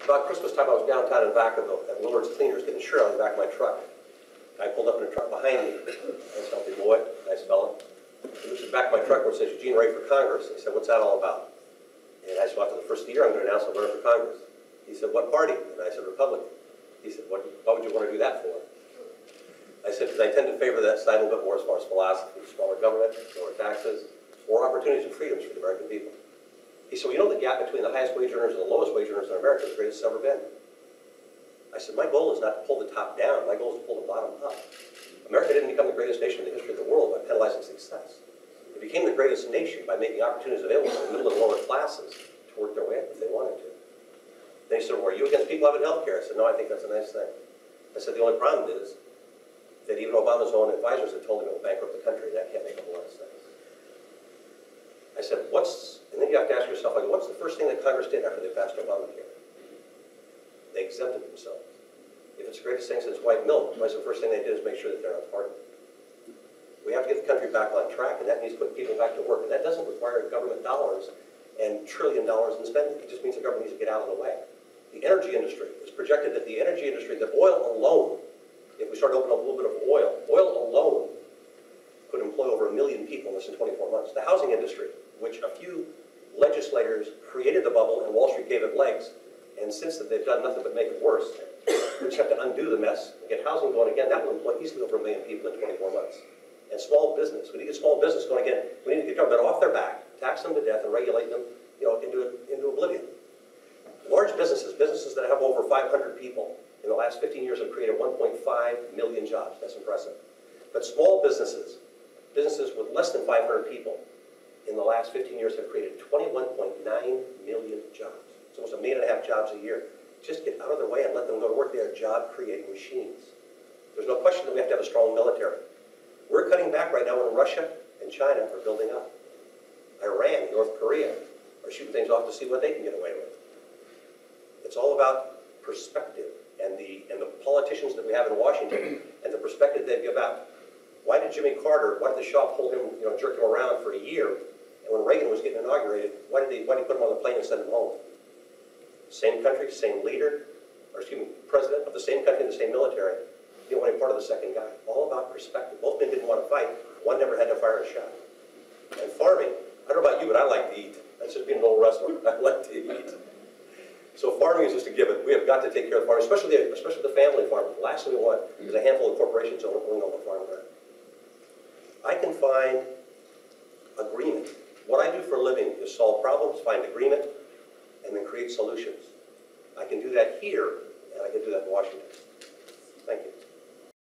About Christmas time, I was downtown in Vacaville at Willard's Cleaners getting shirt on the back of my truck. I pulled up in a truck behind me. Nice healthy boy, nice fella. He looks at the back of my truck where it says Eugene ready for Congress. He said, "What's that all about?" And I said, "After the first of the year, I'm going to announce I'm running for Congress." He said, "What party?" And I said, "Republican." He said, why would you want to do that for?" I said, "Because I tend to favor that side a little bit more as far as philosophy, smaller government, lower taxes, more opportunities and freedoms for the American people." He said, "Well, you know the gap between the highest wage earners and the lowest wage earners in America is the greatest it's ever been." I said, "My goal is not to pull the top down. My goal is to pull the bottom up." America didn't become the greatest nation in the history of the world by penalizing success. It became the greatest nation by making opportunities available to the middle and lower classes to work their way up if they wanted to. Then he said, "Well, are you against people having health care?" I said, "No, I think that's a nice thing." I said, "The only problem is that even Obama's own advisors had told him it would bankrupt the country, and that can't make a whole lot of sense." I said, and then you have to ask yourself, like, what's the first thing that Congress did after they passed Obamacare? They exempted themselves. If it's the greatest thing since white milk, why is the first thing they did is make sure that they're not part of it? We have to get the country back on track, and that means putting people back to work. And that doesn't require government dollars and $1 trillion in spending. It just means the government needs to get out of the way. The energy industry, it's projected that the energy industry, that oil alone, if we start opening up a little bit of oil alone could employ over 1 million people in less than 24 months. The housing industry, which a few legislators created the bubble and Wall Street gave it legs, and since that they've done nothing but make it worse, we just have to undo the mess and get housing going again. That will employ easily over 1 million people in 24 months. And small business, we need to get small business going again. We need to get government off their back, tax them to death, and regulate them, into oblivion. Large businesses, businesses that have over 500 people, in the last 15 years have created 1.5 million jobs. That's impressive. But small businesses, businesses with less than 500 people, in the last 15 years have created 21.9 million jobs. It's almost 1.5 million jobs a year. Just get out of their way and let them go to work. They are job-creating machines. There's no question that we have to have a strong military. We're cutting back right now when Russia and China are building up. Iran, North Korea are shooting things off to see what they can get away with. It's all about perspective and the politicians that we have in Washington and the perspective they give out. Why did Jimmy Carter, why did the Shaw pull him, jerk him around for a year? And when Reagan was getting inaugurated, why did he put him on the plane and send him home? Same country, same leader, president of the same country and the same military. He didn't want to be part of the second guy. All about perspective. Both men didn't want to fight. One never had to fire a shot. And farming, I don't know about you, but I like to eat. That's just being an old wrestler. I like to eat. So farming is just a given. We have got to take care of farming, especially the family farming. The last thing we want is a handful of corporations owning all the farmland. I can find agreement. What I do for a living is solve problems, find agreement, and then create solutions. I can do that here